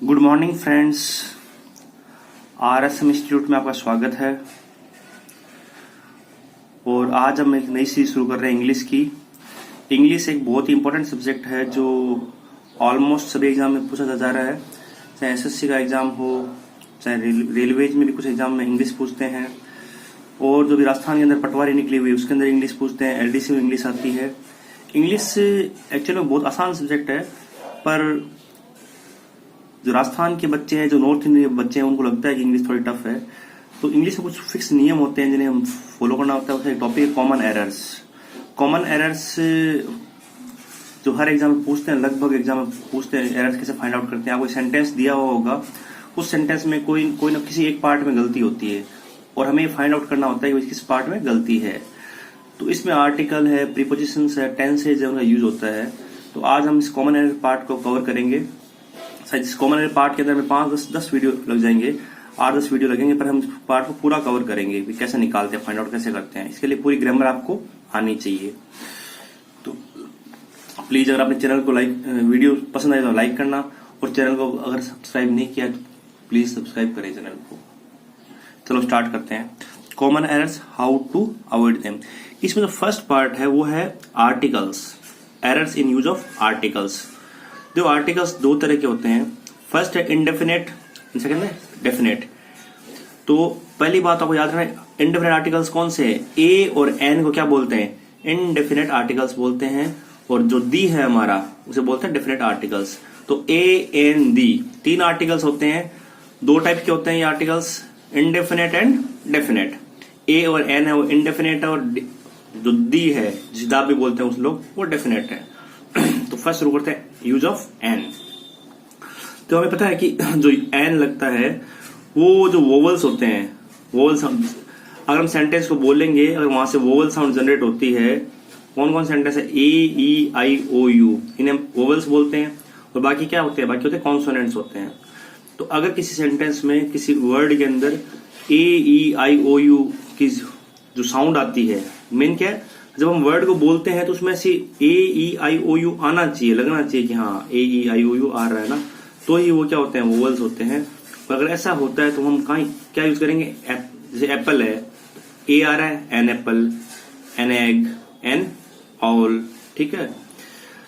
Good morning friends, RSM institute में आपका स्वागत है। और आज हम एक नई सीरीज शुरू कर रहे हैं इंग्लिश की। इंग्लिश एक बहुत ही इंपॉर्टेंट सब्जेक्ट है जो ऑलमोस्ट सभी एग्जाम में पूछा जा रहा है, चाहे SSC का एग्जाम हो, चाहे रेलवेज में भी कुछ एग्जाम में इंग्लिश पूछते हैं, और जो भी राजस्थान के अंदर पटवारी निकली हुई उसके अंदर इंग्लिश पूछते हैं, LDC में इंग्लिश आती है। इंग्लिश एक्चुअली में बहुत आसान सब्जेक्ट है, पर जो राजस्थान के बच्चे हैं, जो नॉर्थ इंडियन बच्चे हैं, उनको लगता है कि इंग्लिश थोड़ी टफ है। तो इंग्लिश में कुछ फिक्स नियम होते हैं जिन्हें हम फॉलो करना होता है। उसका एक टॉपिक है कॉमन एरर्स। कॉमन एरर्स जो हर एग्जाम में पूछते हैं, लगभग एग्जाम में पूछते हैं, एरर्स कैसे फाइंड आउट करते हैं। आपको सेंटेंस दिया हुआ होगा, उस सेंटेंस में कोई ना किसी एक पार्ट में गलती होती है और हमें फाइंड आउट करना होता है कि किस पार्ट में गलती है। तो इसमें आर्टिकल है, प्रीपोजिशंस है, टेंसेज है, उनका यूज होता है। तो आज हम इस कॉमन एरर पार्ट को कवर करेंगे। शायद इस कॉमन एरर पार्ट के अंदर में 5-10 वीडियो लग जाएंगे, 8-10 वीडियो लगेंगे, पर हम पार्ट को पूरा कवर करेंगे कि कैसे निकालते हैं, फाइंड आउट कैसे करते हैं। इसके लिए पूरी ग्रामर आपको आनी चाहिए। तो प्लीज अगर आपने चैनल को वीडियो पसंद आए तो लाइक करना, और चैनल को अगर सब्सक्राइब नहीं किया तो प्लीज सब्सक्राइब करें चैनल को। चलो स्टार्ट करते हैं। Common errors, how to avoid them. इसमें जो फर्स्ट पार्ट है वो है articles, errors in use of articles. जो आर्टिकल्स दो तरह के होते हैं, फर्स्ट है इंडेफिनेट, सेकंड है डेफिनेट। तो पहली बात आपको याद रखना है, इंडेफिनेट आर्टिकल्स कौन से हैं? ए और एन को क्या बोलते हैं? इनडेफिनेट आर्टिकल्स बोलते हैं। और जो दी है हमारा उसे बोलते हैं डेफिनेट आर्टिकल्स। तो ए एन दी 3 आर्टिकल्स होते हैं। 2 टाइप के होते हैं ये आर्टिकल्स, इंडेफिनेट एंड डेफिनेट। ए और एन है वो इंडेफिनेट है, और जो दी है जिदा भी बोलते हैं उस लोग, वो डेफिनेट है। तो फर्स्ट शुरू करते हैं यूज ऑफ एन। तो हमें पता है कि जो एन लगता है वो जो वोवल्स होते हैं, वोवल साउंड, अगर हम सेंटेंस को बोलेंगे, अगर वहां से वोवल साउंड जनरेट होती है, कौन कौन सेंटेंस है? ए ई आई ओ यू, इन्हें वोवल्स बोलते हैं। और बाकी क्या होते हैं? बाकी होते हैं कॉन्सोनेंट्स होते हैं। तो अगर किसी सेंटेंस में किसी वर्ड के अंदर ए ई आई ओ यू की जो साउंड आती है, मेन क्या है, जब हम वर्ड को बोलते हैं तो उसमें से ए ई आई ओ यू आना चाहिए, लगना चाहिए कि हाँ ए ई आई ओ यू आ रहा है ना, तो ही वो क्या होते हैं? वोवल्स होते हैं। पर अगर ऐसा होता है तो हम क्या यूज करेंगे? जैसे एप्पल है, ए आ रहा है, an apple, an egg, an all, ठीक है।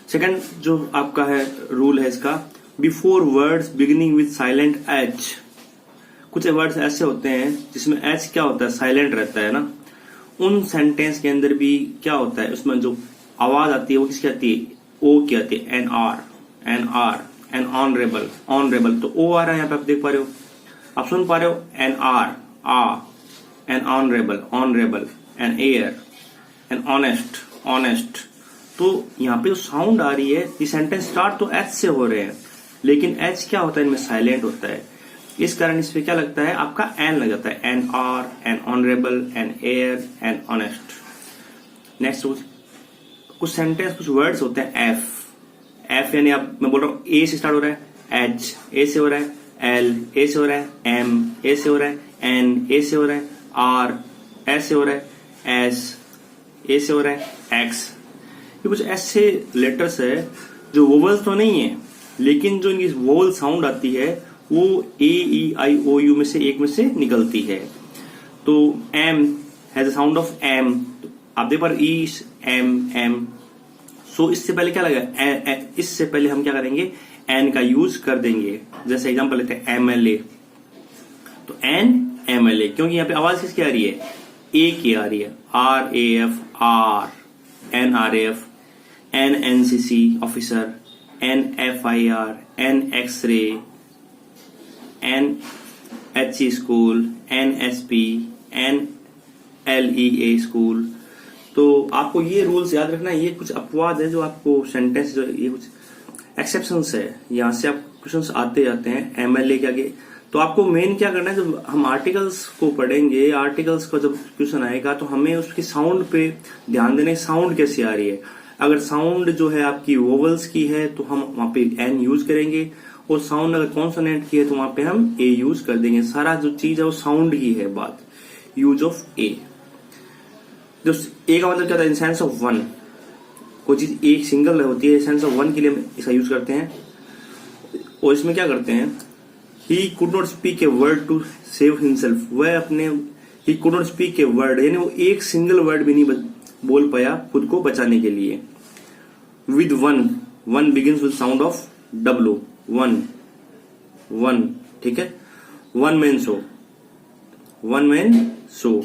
सेकंड जो आपका है रूल है इसका, before words beginning with silent H. कुछ वर्ड्स ऐसे होते हैं जिसमें एच क्या होता है? साइलेंट रहता है ना। उन सेंटेंस के अंदर भी क्या होता है, उसमें जो आवाज आती है वो किसकी आती है? ओ की आती है। An hour, an hour, an honourable, honourable. तो ओ आ रहा है यहाँ पे, आप देख पा रहे हो, आप सुन पा रहे हो। एन आर, आ, an honourable, honourable, an heir, an honest, honest. तो यहाँ पे जो साउंड आ रही है, ये सेंटेंस स्टार्ट तो एच से हो रहे हैं, लेकिन एच क्या होता है इनमें? साइलेंट होता है। इस कारण इस पे क्या लगता है? आपका एन लग जाता है। An hour, an honourable, an heir, an honest. Next कुछ सेंटेंस, कुछ वर्ड्स होते हैं एफ। एफ यानी मैं बोल रहा हूं ए से स्टार्ट हो रहा है, एच ए से हो रहा है, एल ए से हो रहा है, एम ए से हो रहा है, एन ए से हो रहा है, आर एस से हो रहा है, एस ए से हो रहा है, एक्स। ये कुछ ऐसे लेटर्स है जो वोवल्स तो नहीं है, लेकिन जो इनकी वोवल साउंड आती है वो ए ई आई ओ यू में से एक में से निकलती है। तो M has a sound of M, आप देख पर ई एम एम। सो इससे पहले क्या लगा? इससे पहले हम क्या करेंगे? एन का यूज कर देंगे। जैसे एग्जांपल लेते हैं MLA, तो एन MLA, क्योंकि यहाँ पे आवाज किसकी आ रही है? ए की आ रही है। RAF, R, NRAF, NNCC officer, NFIR, N x-ray, NHE school, NSP, NLEA school. तो आपको ये रूल्स याद रखना है। ये कुछ अपवाद है जो आपको सेंटेंस, जो ये कुछ एक्सेप्शंस है, यहां से आप क्वेश्चंस आते जाते हैं MLA के आगे। तो आपको मेन क्या करना है, जब हम आर्टिकल्स को पढ़ेंगे, आर्टिकल्स का जब क्वेश्चन आएगा तो हमें उसकी साउंड पे ध्यान देना है, साउंड कैसी आ रही है। अगर साउंड जो है आपकी वोवल्स की है तो हम वहां पे एन यूज करेंगे, और साउंड अगर कॉन्सोनेंट की है तो वहां पे हम ए यूज कर देंगे। सारा जो चीज है वो साउंड की है बात, यूज ऑफ ए। जो ए का मतलब क्या होता है? In sense of one. कोई चीज एक सिंगल होती है, सेंस ऑफ वन के लिए हम इसका यूज करते हैं। और इसमें क्या करते हैं, he could not speak a word to save himself, वह अपने ही could not speak a word, यानी वो एक सिंगल वर्ड भी नहीं बोल पाया खुद को बचाने के लिए। With one, one begins with sound of W, one, one, ठीक है। One man show, one man show,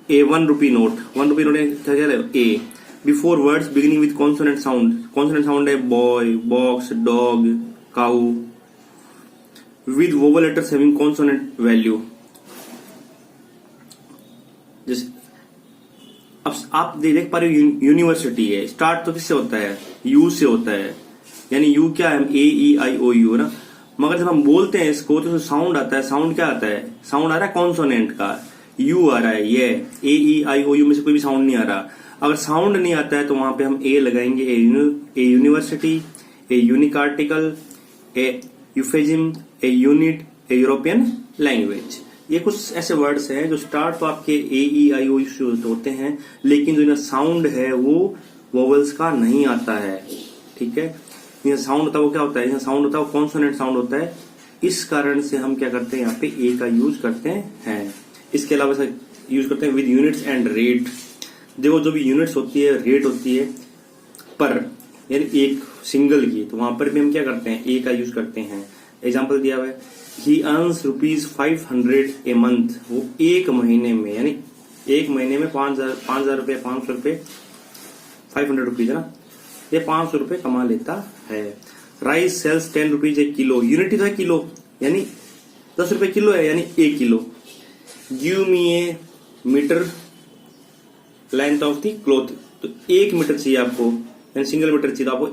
a 1 rupee note, 1 rupee note क्या कह रहे हो, a. Before words beginning with consonant sound, consonant sound है boy, box, dog, cow. With vowel letters having consonant value, जैसे अब आप देख पा रहे हो यूनिवर्सिटी है, स्टार्ट तो किससे होता है, यू से होता है, यानी यू क्या है, ए ई आई ओ यू ना। मगर जब हम बोलते हैं इसको तो साउंड आता है, साउंड क्या आता है, साउंड आ रहा है कॉन्सोनेंट का, यू आ रहा है, ये ए ई आई ओ यू में से कोई भी साउंड नहीं आ रहा। अगर साउंड नहीं आता है तो वहां पे हम ए लगाएंगे, a university, a unique article, a euphemism, a unit, a European language. ये कुछ ऐसे वर्ड्स हैं जो स्टार्ट तो आपके ए ई आई ओ यू से होते हैं, लेकिन जो इनका साउंड है वो वोवल्स का नहीं आता है, ठीक है। यहाँ साउंड होता है वो क्या होता है, यहाँ साउंड होता है वो कॉन्सोनेंट साउंड होता है। इस कारण से हम क्या करते हैं, यहाँ पे ए का यूज करते हैं। इसके अलावा यूज करते हैं विद यूनिट्स एंड रेट। देखो जो भी यूनिट्स होती है, रेट होती है पर, यानी एक सिंगल की, तो वहां पर भी हम क्या करते हैं, ए का यूज करते हैं। एग्जाम्पल दिया हुआ है, ही अर्न्स ₹500 ए मंथ, वो एक महीने में, यानी एक महीने में 5,000 रुपये, 500 रुपये, 500 रुपीज है ना, ये 500 रुपये कमा लेता है। Rice sells 10 rupees a kilo, unit है किलो, यानी 10 रुपए किलो है, यानी 1 kilo. Give me a metre length of the cloth, तो 1 मीटर चाहिए आपको, यानी सिंगल मीटर चाहिए, तो आपको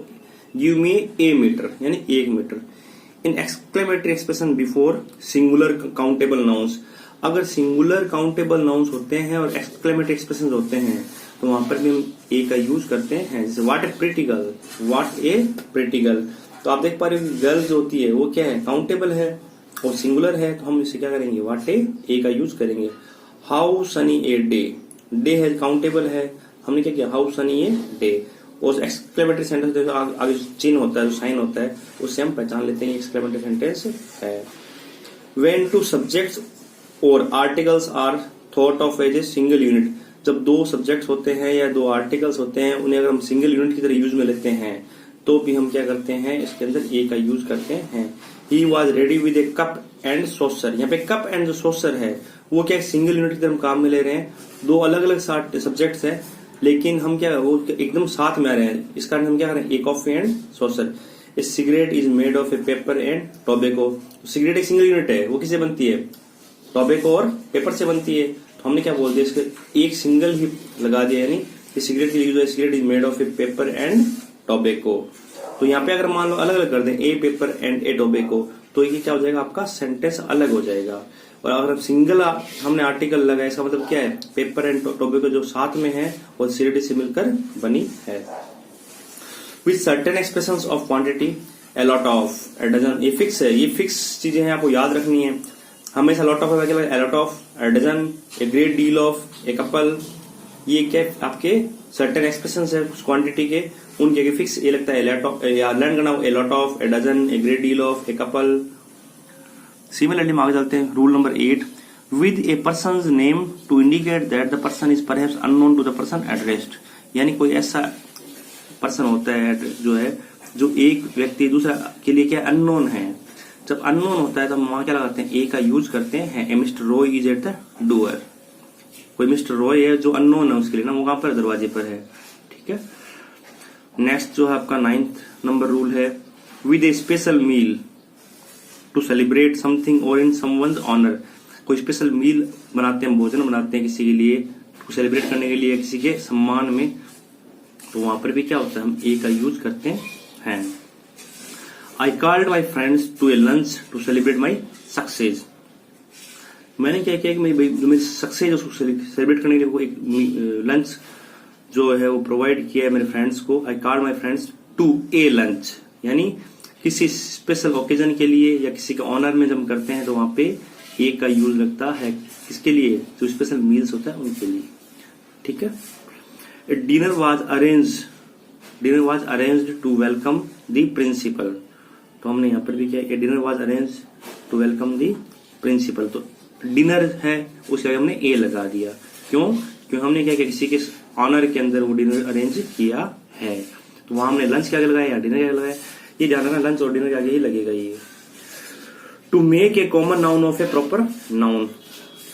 गिव मी ए मीटर, यानी 1 मीटर। In exclamatory expression before singular countable nouns, अगर सिंगुलर काउंटेबल नाउन्स होते हैं और एक्सक्लेमेटरी एक्सप्रेशन होते हैं तो वहां पर भी हम ए का यूज करते हैं। जैसे what A pretty girl, what A pretty girl, तो आप देख पा रहे हो गर्ल जो होती है वो क्या है, काउंटेबल है और सिंगुलर है, तो हम इसे क्या करेंगे, व्हाट ए का यूज करेंगे। How Sunny a day, day है काउंटेबल है, हमने क्या किया, हाउ सनी ए डे। और एक्सक्लेमेटरी सेंटेंस आगे चिन्ह होता है, जो साइन होता है, उससे हम पहचान लेते हैं एक्सक्लेमेटरी सेंटेंस है। व्हेन टू सब्जेक्ट्स और articles are thought of as a single unit, जब 2 सब्जेक्ट्स होते हैं या 2 आर्टिकल्स होते हैं, उन्हें अगर हम सिंगल यूनिट की तरह यूज में लेते हैं तो भी हम क्या करते हैं, इसके अंदर ए का यूज करते हैं। He was ready with A cup and saucer, यहाँ पे कप एंड जो सॉसर है वो क्या सिंगल यूनिट की तरह हम काम में ले रहे हैं। 2 अलग अलग सब्जेक्ट्स हैं, लेकिन हम क्या वो एकदम साथ में आ रहे हैं, इस कारण हम क्या कर रहे हैं, a coffee and saucer. A cigarette is made of a paper and tobacco, cigarette एक सिंगल यूनिट है, वो किससे बनती है, टोबैको और पेपर से बनती है, तो हमने क्या बोल दिया, इसके एक सिंगल ही लगा दिया, यानी सिगरेट के लिए यूज है, cigarette is made of a paper and tobacco. तो यहाँ पे अगर मान लो अलग अलग कर दें, ए पेपर एंड ए टोबैको, तो ये क्या हो जाएगा, आपका सेंटेंस अलग हो जाएगा। और अगर सिंगल हमने आर्टिकल लगाया, इसका मतलब क्या है, पेपर एंड टोबैको जो साथ में है और सिगरेट से मिलकर बनी है। With certain expressions of quantity, a lot of, a dozen, ये फिक्स है, ये फिक्स चीजें हैं, आपको याद रखनी है हमेशा। लॉट ऑफ है, a lot of, a dozen, a great deal of, a couple, ये क्या आपके सर्टेन एक्सप्रेशन है उस क्वांटिटी के, उनके फिक्स ये लगता है, लर्न करना, a lot of, a dozen, a great deal of, a couple. Similarly हम आगे चलते हैं, rule number 8, with a person name to indicate that the person is perhaps unknown to the person addressed, यानी कोई ऐसा person होता है जो है, जो एक व्यक्ति दूसरा के लिए क्या अननोन है। जब अननोन होता है तो हम वहां क्या लगाते हैं, ए का यूज करते हैं। A mister Roy is at the door, कोई मिस्टर रॉय है जो अननोन है उसके लिए ना, वो कहां पर, दरवाजे पर है, ठीक है। नेक्स्ट जो है आपका 9th नंबर रूल है, with a special meal to celebrate something और इन समवन्स ऑनर, कोई स्पेशल मील बनाते हैं, भोजन बनाते हैं किसी के लिए, सेलिब्रेट करने के लिए, किसी के सम्मान में, तो वहां पर भी क्या होता है, हम ए का यूज करते हैं। I called my friends to a lunch to celebrate my success, मैंने क्या किया कि मेरी सक्सेस सेलिब्रेट करने के लिए एक लंच जो है वो प्रोवाइड किया है मेरे फ्रेंड्स को। I called my friends to a lunch, यानी किसी स्पेशल ओकेजन के लिए या किसी के ऑनर में जब हम करते हैं तो वहां पे ए का यूज लगता है, किसके लिए, जो स्पेशल मील्स होता है उनके लिए, ठीक है। Dinner was arranged to welcome the principal, तो हमने यहाँ पर भी क्या है, dinner was arrange to welcome the principal. तो डिनर है उसके आगे हमने ए लगा दिया। क्यों? क्योंकि हमने क्या किया, किसी के ऑनर के अंदर वो डिनर अरेंज किया है। तो वहां हमने लंच के आगे लगाया या डिनर के आगे लगाया, ये ध्यान रखना, लंच और डिनर के आगे ही लगेगा ये। To make a common noun of a proper noun,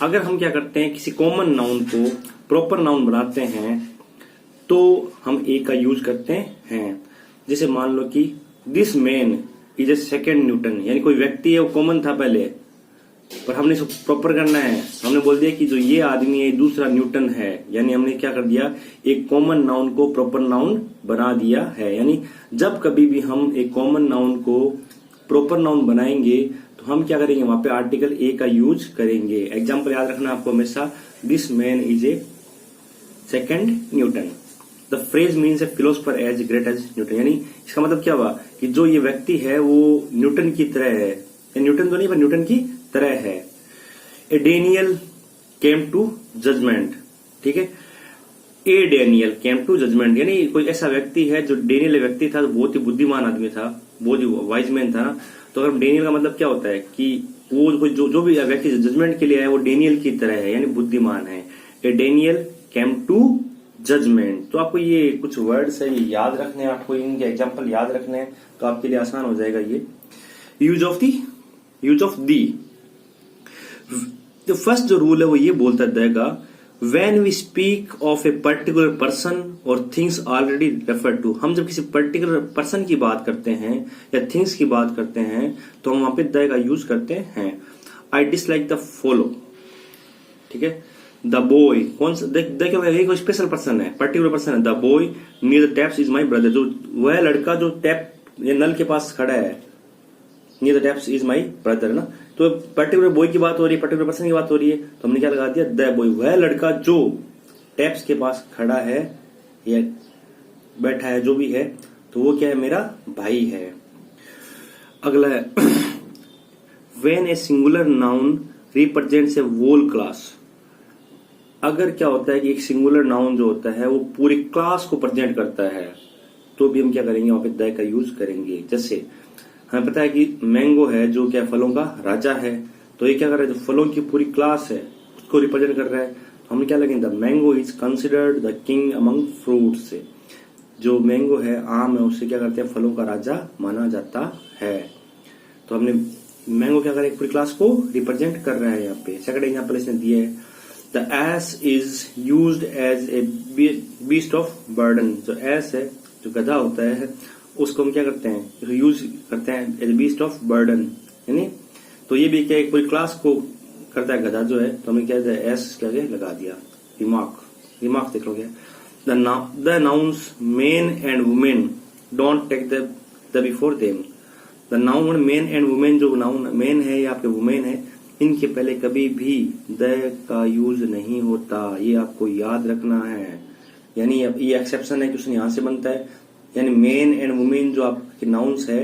अगर हम क्या करते हैं, किसी कॉमन नाउन को प्रॉपर नाउन बनाते हैं तो हम ए का यूज करते हैं। जैसे मान लो कि this man is a second Newton, यानी कोई व्यक्ति है वो कॉमन था पहले, पर हमने इसको प्रॉपर करना है। हमने बोल दिया कि जो ये आदमी है दूसरा न्यूटन है, यानी हमने क्या कर दिया, एक कॉमन नाउन को प्रॉपर नाउन बना दिया है। यानी जब कभी भी हम एक कॉमन नाउन को प्रॉपर नाउन बनाएंगे तो हम क्या करेंगे, वहां पे आर्टिकल ए का यूज करेंगे। एग्जाम्पल याद रखना आपको हमेशा, this man is a second Newton. The phrase means a philosopher as great as Newton, यानी इसका मतलब क्या हुआ कि जो ये व्यक्ति है वो न्यूटन की तरह है, न्यूटन तो नहीं पर न्यूटन की तरह है। ए डेनियल केम टू जजमेंट, ठीक है, ए डेनियल केम टू जजमेंट, यानी कोई ऐसा व्यक्ति है जो डेनियल व्यक्ति था, बहुत ही बुद्धिमान आदमी था, बहुत ही वाइज मैन था ना। तो अगर डेनियल का मतलब क्या होता है कि वो जो भी व्यक्ति जजमेंट के लिए है वो डेनियल की तरह है, यानी बुद्धिमान है। ए डेनियल केम टू जजमेंट। तो आपको ये कुछ वर्ड्स है ये याद रखने हैं, आपको इनके एग्जांपल याद रखने हैं तो आपके लिए आसान हो जाएगा ये। यूज ऑफ दी, तो फर्स्ट जो रूल है वो ये बोलता रहेगा, when we speak of a particular person और थिंग्स ऑलरेडी रेफर टू, हम जब किसी पर्टिकुलर पर्सन की बात करते हैं या थिंग्स की बात करते हैं तो हम वहां पे द का यूज करते हैं। आई डिसलाइक द फॉलो, ठीक है, द बॉय, कौन सा देखो ये कोई स्पेशल पर्सन है, पर्टिकुलर पर्सन है। The boy near the taps is my brother, जो वह लड़का जो टैप ये नल के पास खड़ा है, near the taps is my brother ना। तो पर्टिकुलर बॉय की बात हो रही है, पर्टिकुलर पर्सन की बात हो रही है, तो हमने क्या लगा दिया, द बॉय, वह लड़का जो टैप्स के पास खड़ा है या बैठा है जो भी है, तो वो क्या है, मेरा भाई है। अगला है when a singular noun represents a whole class, अगर क्या होता है कि एक सिंगुलर नाउन जो होता है वो पूरी क्लास को प्रेजेंट करता है तो भी हम क्या करेंगे, वहां पे द का यूज करेंगे। जैसे हमें पता है कि मैंगो है जो क्या फलों का राजा है, तो ये क्या कर रहा है, जो फलों की पूरी क्लास है उसको रिप्रेजेंट कर रहा है, तो हमने क्या लगेंगे, the mango is considered the king among fruits, जो मैंगो है आम है उसे क्या करते हैं, फलों का राजा माना जाता है। तो हमने मैंगो क्या करें, पूरी क्लास को रिप्रेजेंट कर रहा है। यहाँ पे सेकंड एग्जांपल इसने दिया है, the ass is used as a beast of burden, जो एस है जो गधा होता है उसको हम क्या करते हैं, यूज करते हैं एज बीस्ट ऑफ बर्डन, यानी तो ये भी क्या पूरी क्लास को करता है गधा जो है, तो हमने क्या एस क्या लगा दिया। रिमार्क देख लोगे, the nouns men and women don't take the before them, the noun men and women, जो नाउन मेन है या आपके वुमेन है, इनके पहले कभी भी द का यूज नहीं होता, ये आपको याद रखना है। यानी ये एक्सेप्शन है, क्वेश्चन यहां से बनता है, यानी मेन एंड वुमेन जो आपके नाउन्स है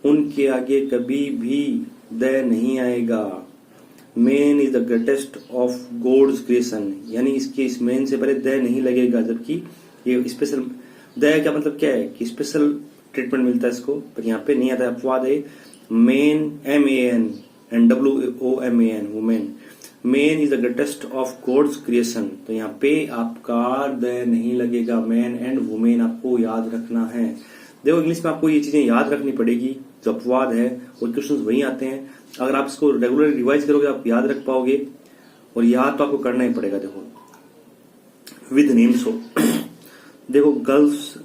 उनके आगे कभी भी द नहीं आएगा। Man is the greatest of God's creation, यानी इसके इस मेन से पहले द नहीं लगेगा, जबकि ये स्पेशल द का मतलब क्या है कि स्पेशल ट्रीटमेंट मिलता है इसको, पर यहाँ पे नहीं आता। अपवाद है man MAN and WOMAN woman, man is the greatest of God's creation, तो यहाँ पे आपका द नहीं लगेगा, मैन एंड वुमेन आपको याद रखना है। देखो इंग्लिश में आपको ये चीजें याद रखनी पड़ेगी, जो अपवाद है और क्वेश्चंस वही आते हैं। अगर आप इसको रेगुलर रिवाइज करोगे आप याद रख पाओगे, और याद तो आपको करना ही पड़ेगा। देखो विद नेम्स हो, देखो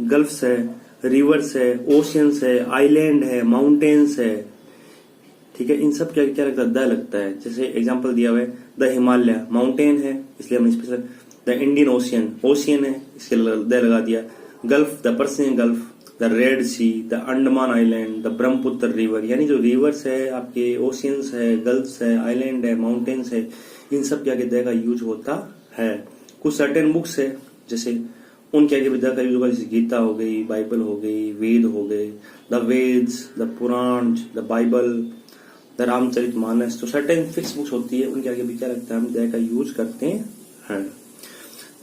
गल्फ्स है, रिवर्स है, ओशियंस है, आइलैंड है, माउंटेन्स है, ठीक है, इन सब क्या क्या लगता है, द लगता है। जैसे एग्जांपल दिया हुआ है, द हिमालय माउंटेन है इसलिए हमने स्पेशल, द इंडियन ओशियन है इसके द लगा दिया, gulf the Persian Gulf, the Red Sea, the Andaman Island, the Brahmaputra river, यानी जो रिवर्स है आपके, ओशियंस है, गल्फ्स है, आइलैंड है, माउंटेन्स है, इन सब के आगे द का यूज होता है। कुछ सर्टेन बुक्स है जैसे उनके आगे भी द का यूज होगा, जैसे गीता हो गई, बाइबल हो गई, वेद हो गए, the Vedas, the Puranas, the Bible, the Ramcharitmanas, तो सर्टेन फिक्स बुक्स होती है उनके आगे भी क्या लगता है, हम द का यूज करते हैं।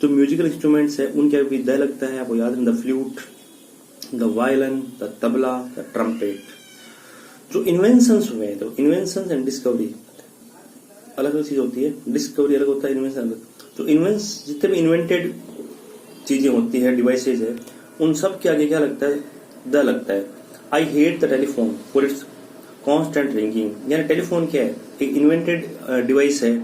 जो म्यूजिकल इंस्ट्रूमेंट्स है उनके आगे भी द लगता है, आपको याद है, the flute, the violin, the tabla, the trumpet. जो इन्वेंशंस हुए हैं, तो इन्वेंशंस एंड डिस्कवरी अलग अलग चीज होती है, डिस्कवरी अलग होता है, इन्वेंशन अलग। तो जितने भी इन्वेंटेड चीजें होती है, डिवाइसेज है, उन सब के आगे क्या लगता है? द लगता है। I hate the telephone for its constant ringing. यानी टेलीफोन क्या है? एक इन्वेंटेड डिवाइस है,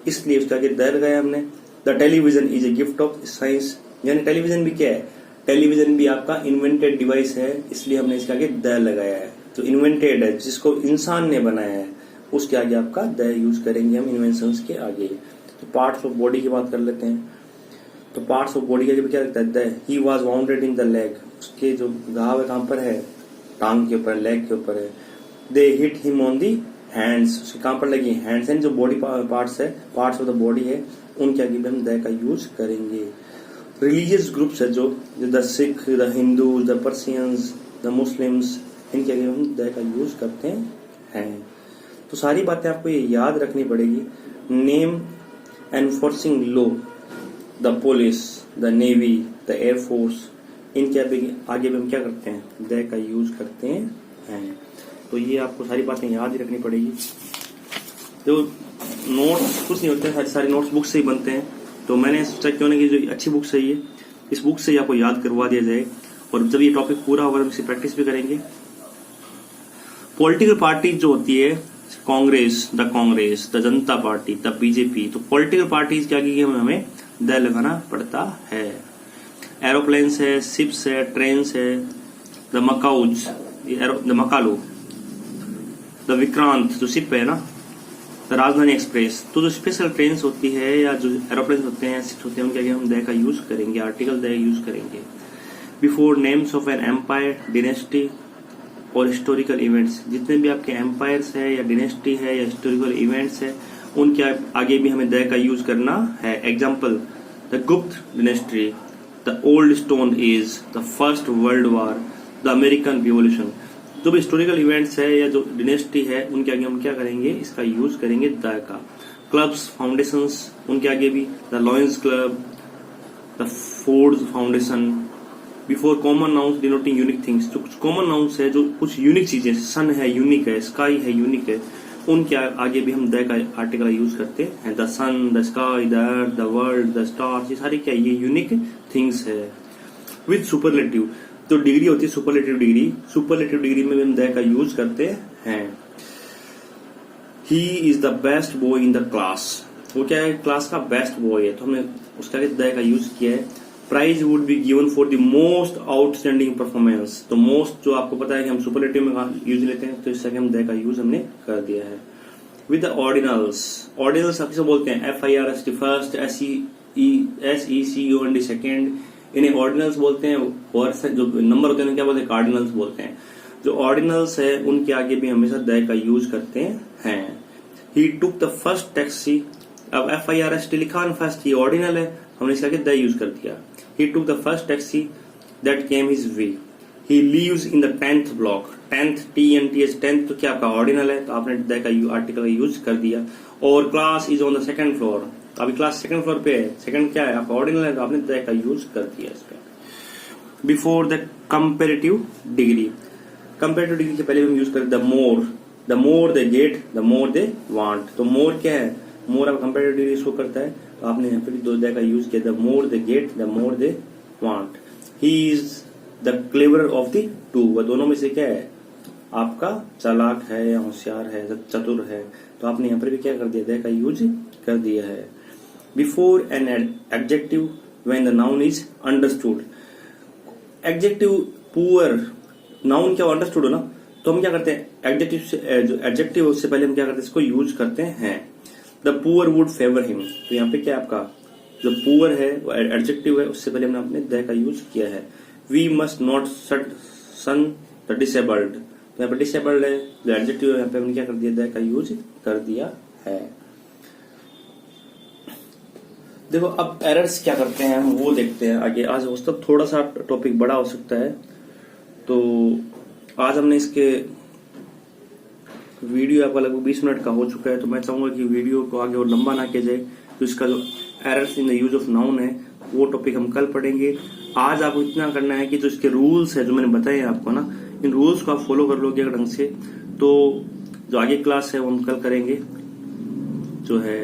इसलिए उसके आगे द लगाया हमने। The television is a gift of science. यानी टेलीविजन भी क्या है? टेलीविजन भी आपका इन्वेंटेड डिवाइस है, इसलिए हमने इसके आगे द लगाया है। तो इन्वेंटेड है, जिसको इंसान ने बनाया है, उसके आगे आपका द यूज करेंगे हम इन्वेंशंस के आगे। तो पार्ट्स ऑफ बॉडी की बात कर लेते हैं। तो पार्ट्स ऑफ बॉडी के आगे क्या लगता है? The. He was bounded in the leg. उसके जो घाव है कहां पर है? टांग के ऊपर, लेग के ऊपर है। They hit him on the hands. उसके कहां पर लगी? हैंड्स। एंड जो बॉडी पार्ट्स है, पार्ट्स ऑफ द बॉडी है, उनके आगे भी हम द का यूज करेंगे। रिलीजियस ग्रुप्स है जो the Sikh, the Hindu, the पर्सियंस, the Muslims, इनके आगे हम द का यूज करते हैं। तो सारी बातें आपको ये याद रखनी पड़ेगी। Name enforcing law, the police, the navy, the air force, इनके आगे भी हम क्या करते हैं? द का यूज करते हैं। तो ये आपको सारी बातें याद ही रखनी पड़ेगी। तो नोट्स कुछ नहीं होते, सारे नोट्स बुक से ही बनते हैं। तो मैंने सोचा क्यों ना कि जो अच्छी बुक है ये, इस बुक से ही आपको याद करवा दिया जाए, और जब ये टॉपिक पूरा होगा हम इसे प्रैक्टिस भी करेंगे। पॉलिटिकल पार्टी जो होती है, Congress, the Janata party, the BJP, तो पॉलिटिकल पार्टीज के आगे हमें द लगाना पड़ता है। एरोप्लेन्स है, शिप्स है, ट्रेन्स है, the मकाउज, the Makalu, the Vikrant जो शिप है ना, द राजधानी एक्सप्रेस। तो जो स्पेशल ट्रेन्स होती है या जो एरोप्लेन होते हैं, शिप्स होते हैं, उनके आगे हम द का यूज करेंगे, आर्टिकल द यूज करेंगे। Before names of an empire, dynasty और हिस्टोरिकल इवेंट्स, जितने भी आपके एम्पायर्स है या डिनेस्टी है या हिस्टोरिकल इवेंट्स है, उनके आगे भी हमें द का यूज करना है। एग्जाम्पल, द गुप्त dynasty, the old stone age, the first world war, the American revolution. जो भी हिस्टोरिकल इवेंट्स है या जो डिनेस्टी है, उनके आगे हम क्या करेंगे? इसका यूज करेंगे द का। क्लब्स, फाउंडेशंस, उनके आगे भी the lions club, the Ford foundation. Before common nouns denoting unique things, जो कुछ कॉमन नाउन्स है, जो कुछ यूनिक चीजें, सन है यूनिक है, स्काई है यूनिक है, उनके आगे भी हम द का आर्टिकल यूज करते हैं। The sun, the sky, the earth, the world, the stars, ये सारी क्या ये यूनिक थिंग्स है। विद सुपरलेटिव, तो डिग्री होती है सुपरलेटिव डिग्री, सुपरलेटिव डिग्री में भी हम द का यूज करते हैं। He is the best boy in the class, वो क्या है? क्लास का बेस्ट बॉय है, तो हमने उसका द का यूज किया है। Prize would be given for the most outstanding performance, तो मोस्ट जो आपको पता है कि हम सुपरलेटिव में यूज लेते हैं, तो इससे हम द का यूज हमने कर दिया है। विद द ऑर्डिनल्स, ऑर्डिनल्स आप किसे बोलते हैं? FIRST फर्स्ट, SECOND सेकेंड, इन्हें ऑर्डिनल्स बोलते हैं। वर्ड्स जो नंबर होते हैं क्या बोलते हैं? कार्डिनल्स बोलते हैं। जो ऑर्डिनल्स है उनके आगे भी हमेशा द का यूज करते हैं। ही टुक द फर्स्ट टैक्सी, अब FIRST लिखा है फर्स्ट, ये ऑर्डिनल है, हमने इसके आगे द यूज कर दिया। He took the first taxi that came his way. He lives in the 10th block, 10th TNTH 10th, तो क्या आपका ऑर्डिनल है, तो आपने द का आर्टिकल का यूज कर दिया। और class is on the second floor, अभी क्लास सेकंड फ्लोर पे है, सेकंड क्या है आपका? ऑर्डिनल है, तो आपने द का यूज कर दिया इस पे। Before the comparative degree, comparative degree के पहले हम यूज करें the more they get, the more they want. तो मोर क्या है? मोर आप कंपेरेटिव डिग्री शो करता है, तो आपने यहाँ पे भी दो द का यूज किया, the more they get, the more they want. He is the cleverer of the two, वह दोनों में से क्या है? आपका चालाक है या होशियार है, चतुर है, तो आपने यहाँ पर भी क्या कर दिया? द का यूज कर दिया है। Before an adjective when the noun is understood, adjective poor, noun क्या अंडरस्टूड हो ना, तो हम क्या करते हैं? एडजेक्टिव से जो एडजेक्टिव उससे पहले हम क्या करते हैं? इसको यूज करते हैं। The poor would favour him, तो यहाँ पे क्या आपका जो पुअर है वो एडजेक्टिव है, उससे पहले हमने अपने द का यूज किया है। We must not shun the disabled, तो यहाँ पे डिसेबल्ड है, जो एडजेक्टिव है, यहाँ पे हमने क्या कर दिया? द का यूज कर दिया है। देखो अब एरर्स क्या करते हैं हम वो देखते हैं आगे। आज हो सकता थोड़ा सा टॉपिक बड़ा हो सकता है, तो आज हमने इसके वीडियो आपका लगभग 20 मिनट का हो चुका है, तो मैं चाहूंगा कि वीडियो को आगे और लंबा ना किया जाए। तो इसका जो errors in the use of noun है वो टॉपिक हम कल पढ़ेंगे। आज आपको इतना करना है कि जो इसके रूल्स है जो मैंने बताए हैं आपको ना, इन रूल्स को आप फॉलो कर लोगे ढंग से, तो जो आगे क्लास है वो हम कल करेंगे, जो है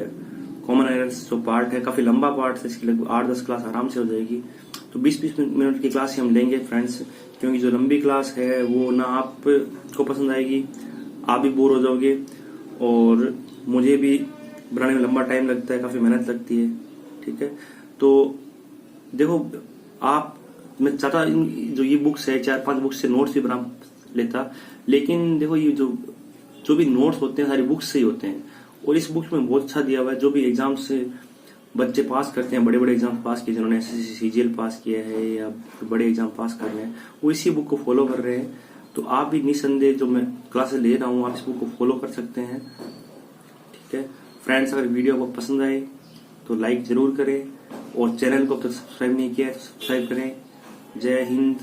कॉमन एरर्स जो पार्ट है, काफी लंबा पार्ट है, इसकी लगभग 8-10 क्लास आराम से हो जाएगी। तो 20-20 मिनट की क्लास ही हम लेंगे फ्रेंड्स, क्योंकि जो लंबी क्लास है वो ना आपको पसंद आएगी, आप भी बोर हो जाओगे, और मुझे भी बनाने में लंबा टाइम लगता है, काफी मेहनत लगती है। ठीक है, तो देखो आप, मैं चाहता जो ये बुक्स है 4-5 बुक्स से नोट्स भी बना लेता, लेकिन देखो ये जो भी नोट्स होते हैं सारी बुक्स से ही होते हैं, और इस बुक में बहुत अच्छा दिया हुआ है। जो भी एग्जाम से बच्चे पास करते हैं, बड़े बड़े एग्जाम पास किए, जिन्होंने एसएससी सीजीएल पास किया है या बड़े एग्जाम पास कर रहे हैं, वो इसी बुक को फॉलो कर रहे हैं। तो आप भी निसंदेह जो मैं क्लासेस ले रहा हूँ, आप इस बुक को फॉलो कर सकते हैं। ठीक है फ्रेंड्स, अगर वीडियो आपको पसंद आए तो लाइक जरूर करें, और चैनल को अब तक सब्सक्राइब नहीं किया है तो सब्सक्राइब करें। जय हिंद।